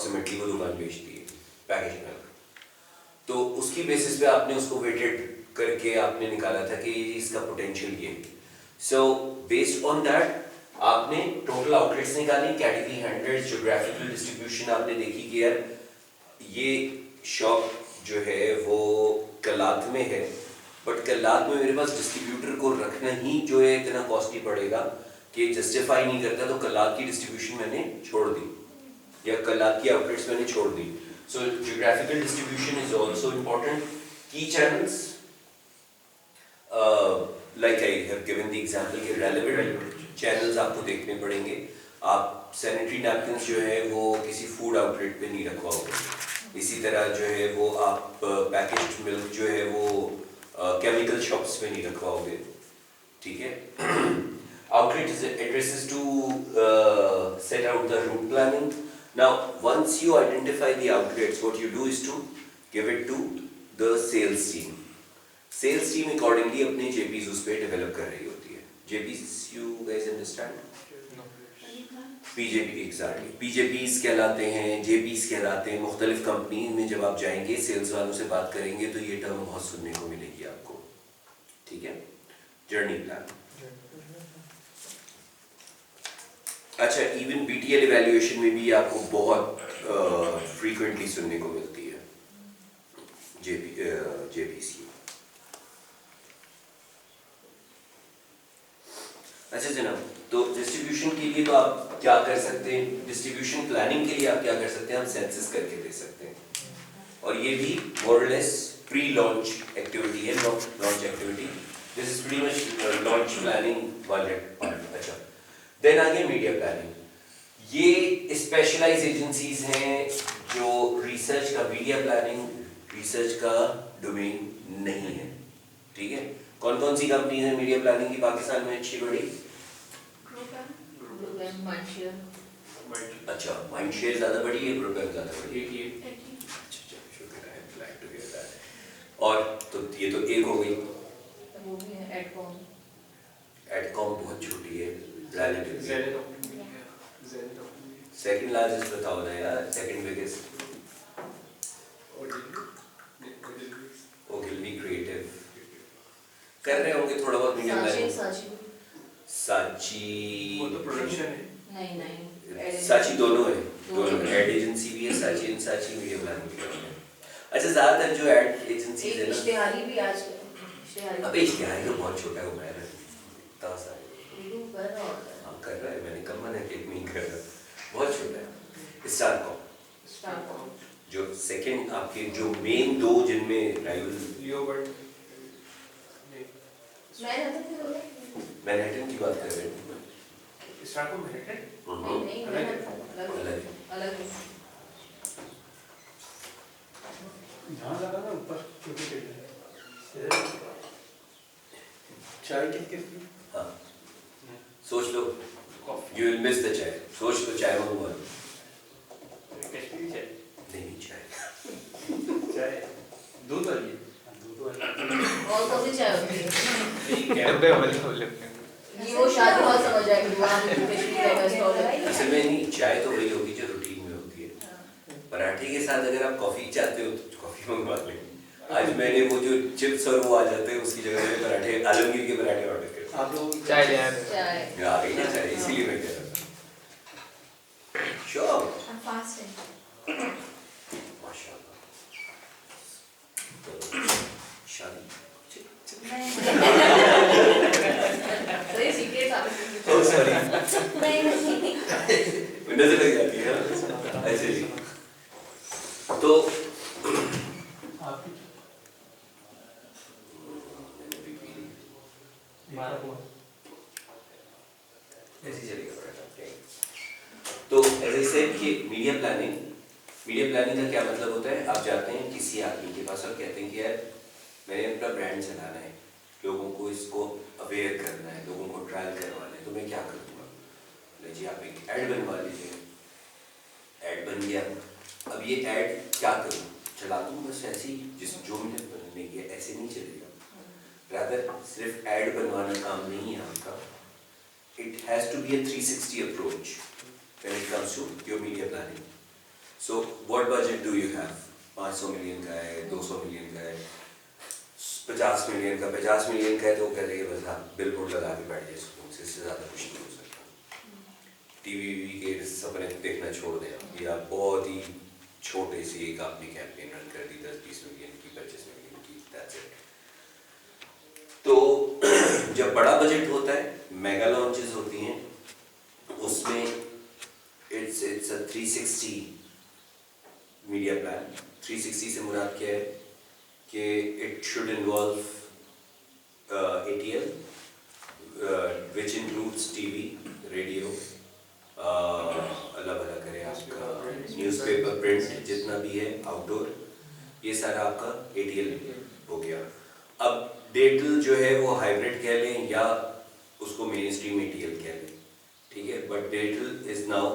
Approximately वो दुकान बेचती है पैकेज मिल्क, तो उसकी बेसिस पे आपने उसको वेटेड करके आपने निकाला था कि इसका पोटेंशियल ये। सो बेस्ड ऑन दैट आपने टोटल आउटलेट्स निकाली, कैटेगरी हैंडल्स, ज्योग्राफिकल डिस्ट्रीब्यूशन आपने देखी कि यार ये शॉप जो है वो कलात में है, बट कलात में मेरे पास डिस्ट्रीब्यूटर को रखना ही जो है इतना कॉस्टली पड़ेगा कि जस्टिफाई नहीं करता, तो कलात की डिस्ट्रीब्यूशन मैंने छोड़ दी या कलात की आउटलेट्स मैंने छोड़ दी। So geographical distribution is also important. की channels like I have given the example के रेलेवेंट चैनल्स आपको देखने पड़ेंगे। आप सैनिटरी नैपकिन्स जो है वो किसी फूड आउटलेट पे नहीं रखवाओगे, इसी तरह जो है वो आप पैकेज्ड मिल्क जो है वो केमिकल शॉप्स में नहीं रखवाओगे, ठीक है। Outlet addresses to set out the route planning. Now once you identify the outlets, what you do is to give it to the sales team. Sales team accordingly अपने JPs उस पे develop कर रही होती है। JPs you guys understand? PJP exactly. PJPs कहलाते हैं, JPs कहलाते हैं। मुख्तलिफ कंपनी में जब आप जाएंगे सेल्स वालों से बात करेंगे तो ये टर्म बहुत सुनने को मिलेगी आपको, ठीक है। Journey plan. अच्छा, इवन BTL इवैल्यूएशन में भी आपको बहुत फ्रीक्वेंटली सुनने को मिलती है JPs की। अच्छा जनाब, तो डिस्ट्रीब्यूशन के लिए तो आप क्या कर सकते हैं, डिस्ट्रीब्यूशन प्लानिंग के लिए आप क्या कर सकते हैं, हम सेंसस करके दे सकते हैं, और ये भी more less pre launch activity है, not launch activity. This is pretty much launch planning वाले पार्ट। अच्छा, देन आगे मीडिया प्लानिंग। ये स्पेशलाइज एजेंसीज हैं जो रिसर्च का, मीडिया प्लानिंग रिसर्च का डोमेन नहीं है, ठीक है। कौन कौन सी कंपनी है मीडिया प्लानिंग की पाकिस्तान में अच्छी बड़ी? अच्छा, माइंडशेयर ज्यादा बड़ी है, प्रोग्राम ज्यादा बड़ी है। अच्छा, शुक्र है, ग्लैड टू हियर दैट। और तो ये तो एक हो गई। वो भी है एडकॉम। एडकॉम बहुत छोटी है रिलेटिवली। सेकंड लार्जेस्ट बताओ ना यार, सेकंड बिगेस्ट। ओगिलवी क्रिएटिव कर रहे होंगे थोड़ा बहुत मीडिया प्लानिंग। साची वो तो प्रोडक्शन है। नहीं साची दोनों है, दोनों एड एजेंसी भी है साची एंड साची मीडिया प्लानिंग भी है। अच्छा, ज्यादातर जो एड एजेंसीज है ना, इश्तिहारी भी आज इश्तिहारी, अबे इश्तिहारी तो बहुत छोटा हो गया है इतना सारा कर रहा है, मैंने कम मना कि नहीं कर रहा, बहुत छोटा है। स्टारकॉम जो सेकंड आपके जो मेन दो जिनमें राइवल लियोबर्ट मैनहट्टन की बात कर रहे हैं। स्टारकॉम है नहीं अलग अलग जहाँ लगा ना ऊपर छोटे टेबल चाय कितनी? हाँ, सोच लो, यू विल मिस द चाय। सोच लो, चाय मंगवा लो। कश्मीरी चाय? नहीं, चाय चाय दूध वाली? और कौन सी चाय होती है? डब्बे वाली बोले ये वो शादी हॉल समझ आएगी, वहाँ कश्मीरी चाय का स्टॉल है। असल में नहीं, चाय तो वही होगी जो रूटीन में होती है। पराठे के साथ अगर आप कॉफी चाहते हो तो कॉफी मंगवा लें। आज मैंने वो जो चिप्स और वो आ जाते हैं उसकी जगह में पराठे, आलमगीर के पराठे ऑर्डर कर। आप लोग चाय ले आए? चाय आ गई ना चाय, इसीलिए मैं कह रहा था। श्योर, माशाल्लाह। शादी तो ये सीक्रेट आप ओह सॉरी, नजर लग जाती है ना, ऐसे ही। तो ऐसे चलेगा पराठा। तो ऐसे से कि मीडिया प्लानिंग का क्या मतलब होता है, आप जाते हैं किसी आदमी के पास और कहते हैं कि यार मैंने अपना ब्रांड चलाना है, लोगों को इसको अवेयर करना है, लोगों को ट्रायल करवाना है, तो मैं क्या करूँगा? जी आप एक ऐड बनवा लीजिए। ऐड बन गया, अब ये ऐड क्या करूँ, चला दूँ बस ऐसे ही, जिस जो मैंने बनने किया ऐसे नहीं चलेगा। रादर सिर्फ ऐड बनवाना काम नहीं है आपका, it has to be a 360 approach when it comes to your media planning. So what budget do you have? 500 million का है, 200 मिलियन का है, 50 मिलियन का? 50 मिलियन का है तो वो कह देंगे बस आप बिलबोर्ड लगा के बैठ जाइए स्कूल से, इससे ज़्यादा कुछ नहीं हो सकता। टीवी के सपने देखना छोड़ दें आप, या बहुत ही छोटे से एक आपने कैंपेन रन कर दी 10-20 मिलियन की, 25 मिलियन की, दैट्स इट। तो जब बड़ा बजट होता है, मेगा लॉन्चेस होती हैं, उसमें इट्स अ 360 मीडिया प्लान। 360 से मुराद क्या है कि it should involve ATL, which includes TV, radio, अल्लाह भला करे आपका न्यूज़पेपर, प्रिंट जितना भी है, आउटडोर, ये सारा आपका ATL हो गया। अब डिजिटल जो है वो हाइब्रिड कह लें या उसको मेन स्ट्रीम ATL कह लें, ठीक है, but digital is now a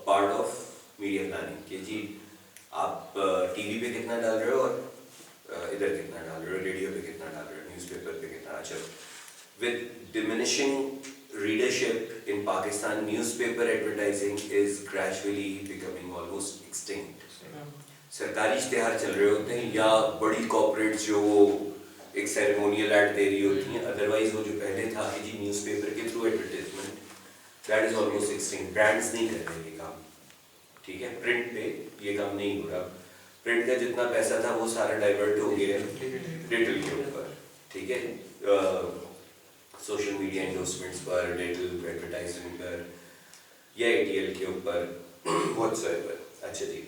part of media planning कि जी आप टीवी पे कितना डाल रहे हो और इधर कितना डाल रहे हो, रेडियो पे कितना डाल रहे हो, न्यूज़पेपर पे कितना। अच्छा, with diminishing readership in Pakistan, newspaper advertising is gradually becoming almost extinct. सरकारी इश्तेहार चल रहे होते हैं या बड़ी कॉर्पोरेट्स जो एक सेरेमोनियल ऐड दे रही होती हैं, अदरवाइज वो जो पहले था कि जी न्यूज़पेपर के through advertisement, that is almost extinct. Brands नहीं कर रहे ये काम, ठीक है, प्रिंट पे ये काम नहीं हो रहा। प्रिंट का जितना पैसा था वो सारा डाइवर्ट हो गया डिजिटल के ऊपर, ठीक है, सोशल मीडिया एंडोर्समेंट्स पर, डिजिटल एडवर्टाइजमेंट पर या ATL के ऊपर, व्हाट्सएवर। अच्छा जी,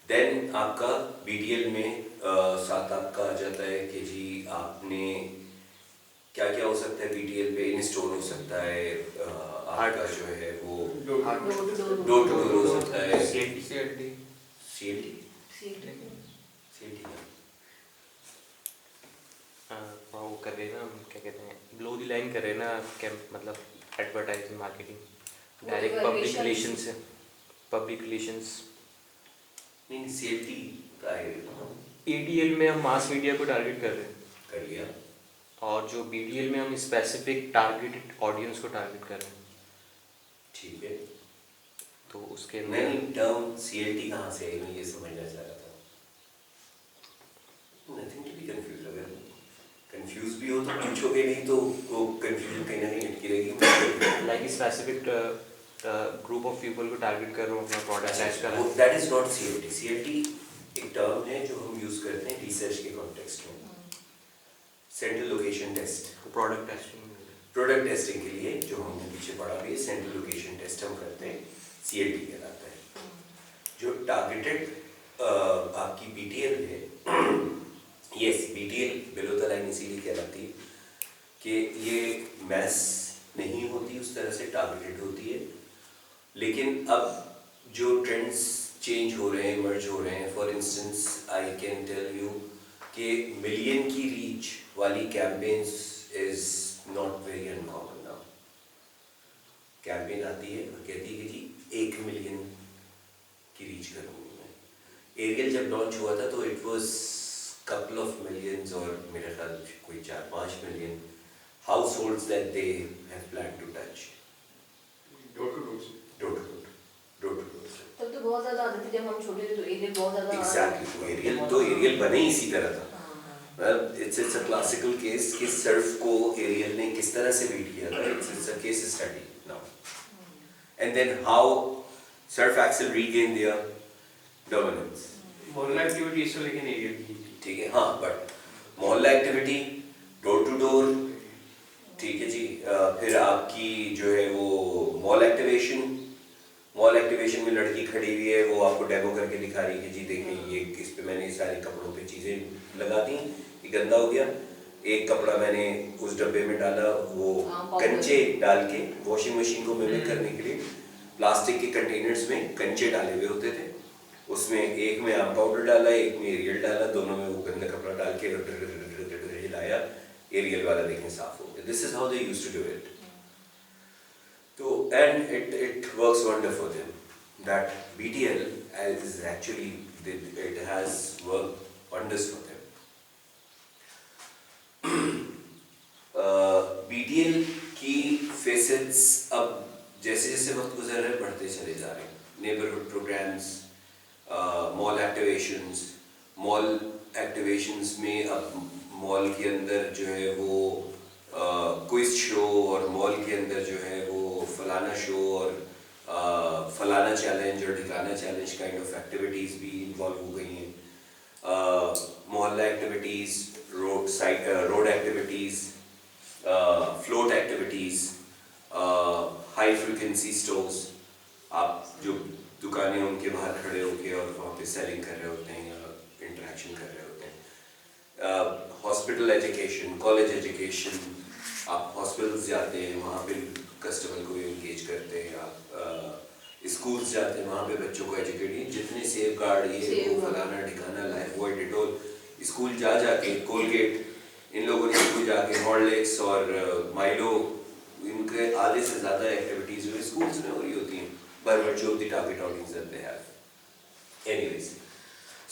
देन आपका BTL में साथ आपका आ जाता है कि जी आपने क्या क्या हो सकता है BTL पे इंस्टॉल हो सकता है, आपका जो है वो डोर टू डोर हो सकता है, CLT वो कर रहे हैं ना, क्या कहते हैं, ब्लो दी लाइन कर रहे हैं ना, क्या मतलब advertising marketing direct public relations से, पब्लिक रिलेशंस नहीं, CLT का है, ATL में हम मास मीडिया को टारगेट कर रहे हैं, कर लिया, और जो BTL में हम स्पेसिफिक टारगेटेड ऑडियंस को टारगेट कर रहे हैं। ठीक है। तो उसके नहीं, टर्म CLT कहाँ से आई, मैं ये समझना चाह रहा था। नथिंग टू बी कंफ्यूज, अगर कंफ्यूज भी हो तो पूछोगे, नहीं तो वो कंफ्यूजन कहीं ना कहीं अटकी रहेगी। Like specific group of people को टारगेट कर रहा हूँ अपना प्रोडक्ट लॉन्च कर रहा हूँ। That is not CLT। CLT एक टर्म है जो हम यूज करते हैं रिसर्च के कॉन्टेक्स्ट में, central location test, product testing, product testing के लिए जो हमने पीछे पढ़ा भी है, सेंट्रल लोकेशन टेस्ट हम करते हैं, CLT कहलाता है। जो टारगेटेड आपकी BTL है, yes, BTL below the line इसीलिए कहलाती है कि ये मैस नहीं होती, उस तरह से टारगेटेड होती है। लेकिन अब जो ट्रेंड्स चेंज हो रहे हैं, मर्ज हो रहे हैं, for instance I can tell you कि मिलियन की रीच वाली campaigns is not very uncommon now. Campaign आती है और कहती है कि जी 1 मिलियन की रीच करूँगी मैं। एरियल जब लॉन्च हुआ था तो it was couple of millions, और मेरे ख्याल कोई 4-5 million households that they have planned to touch. Door to door से। तब तो बहुत ज्यादा आते थे जब हम छोटे थे, तो एरियल बहुत ज्यादा Exactly, तो एरियल बने इसी तरह था। It's a classical case कि सर्फ को एरियल ने किस तरह से बीट किया था। It's a case study now. And then how Surf Excel regained their dominance. मोहल्ला एक्टिविटी इस लेकिन एरियल की, ठीक है, हाँ, बट मोहल्ला एक्टिविटी, डोर टू डोर, ठीक है जी, फिर आपकी जो है वो मॉल एक्टिवेशन में लड़की खड़ी हुई है, वो आपको डेमो करके दिखा रही है कि जी देखें ये इस पे मैंने सारे कपड़ों पे चीज़ें लगा दी, ये गंदा हो गया, एक कपड़ा मैंने उस डब्बे में डाला, वो कंचे डाल के वॉशिंग मशीन को मिमिक करने के लिए प्लास्टिक के कंटेनर्स में कंचे डाले हुए होते थे, उसमें एक में आम पाउडर डाला, एक में एरियल डाला, दोनों में वो गंदा कपड़ा डाल के हिलाया, एरियल वाला देखें साफ हो गया। This is how they used to do it. तो and it works wonder for them. That BTL is actually it has worked wonders for them. BTL की facets अब जैसे जैसे वक्त गुजर रहे बढ़ते चले जा रहे हैं। नेबरहुड प्रोग्राम्स, मॉल एक्टिवेशंस में अब मॉल के अंदर जो है वो क्विज शो और मॉल के अंदर जो है वो फलाना शो और फलाना चैलेंज और ठिकाना चैलेंज काइंड ऑफ एक्टिविटीज़ भी इन्वॉल्व हो गई हैं। मोहल्ला activities, road activities, float activities, high frequency stores, आप जो दुकानें उनके बाहर खड़े होके और वहाँ पे सेलिंग कर रहे होते हैं या इंटरेक्शन कर रहे होते हैं। हॉस्पिटल एजुकेशन, कॉलेज एजुकेशन, आप हॉस्पिटल्स जाते हैं वहाँ पे कस्टमर को एंगेज करते हैं, आप स्कूल्स जाते हैं वहाँ पे बच्चों को एजुकेट, जितने सेफ गार्ड ये वो फलाना ठिकाना लाइफ बॉय डिटोल, स्कूल जा के कोलगेट इन लोगों ने स्कूल जाके हॉर्लिक्स और माइलो, इनके आधे से ज़्यादा एक्टिविटीज़ जो स्कूल्स में हो रही होती हैं by virtue of the target audience that they have. Anyways,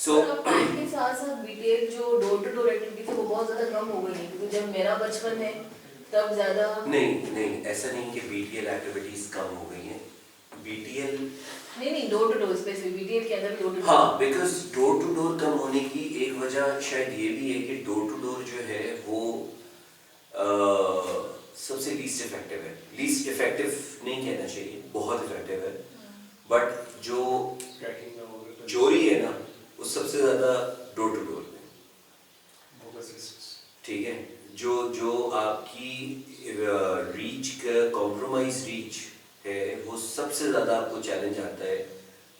so time के साथ साथ बीटीएल जो डोर टू डोर एक्टिविटी थी वो बहुत ज्यादा कम हो गई है, क्योंकि जब मेरा बचपन है तब ज्यादा नहीं ऐसा नहीं कि बीटीएल एक्टिविटीज कम हो गई हैं। बीटीएल नहीं door to door specific BTL के अंदर डोर टू हाँ, बिकॉज डोर टू डोर कम होने की एक वजह शायद ये भी है कि डोर टू डोर जो है वो सबसे लीस्ट इफेक्टिव है। लीस्ट इफेक्टिव नहीं कहना चाहिए, बहुत इफेक्टिव है, बट जो ट्रैकिंग में होगा तो चोरी है ना वो सबसे ज्यादा डोर टू डोर में, ठीक है। जो आपकी रीच का कॉम्प्रोमाइज रीच है वो सबसे ज्यादा आपको चैलेंज आता है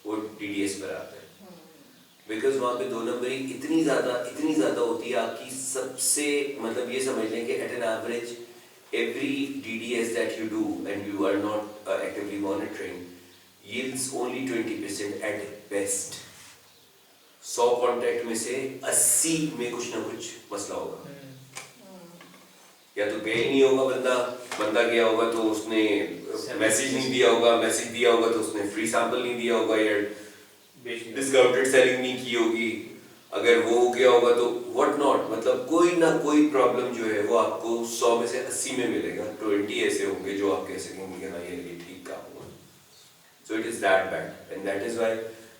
वो डीडीएस पर आता है, बिकॉज वहाँ पे 2 नंबरी इतनी ज्यादा होती है आपकी सबसे, मतलब ये समझ लें कि at an average every DDS that you do and you are not actively monitoring yields only 20% at best। 100 contact में से 80 में कुछ ना कुछ मसला होगा, या तो गया ही नहीं होगा बंदा गया होगा तो उसने मैसेज नहीं दिया होगा, मैसेज दिया होगा तो उसने फ्री सैंपल नहीं दिया होगा या डिस्काउंटेड सेलिंग नहीं की होगी, अगर वो हो गया होगा तो व्हाट नॉट, मतलब कोई ना कोई प्रॉब्लम जो है वो आपको 100 में से 80 में मिलेगा। 20 ऐसे होंगे जो आप कह सकेंगे कि ना ये ठीक काम हुआ। So it is that bad, and that is why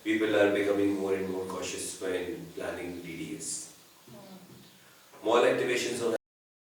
people are becoming more and more cautious when planning DDS. Mall activations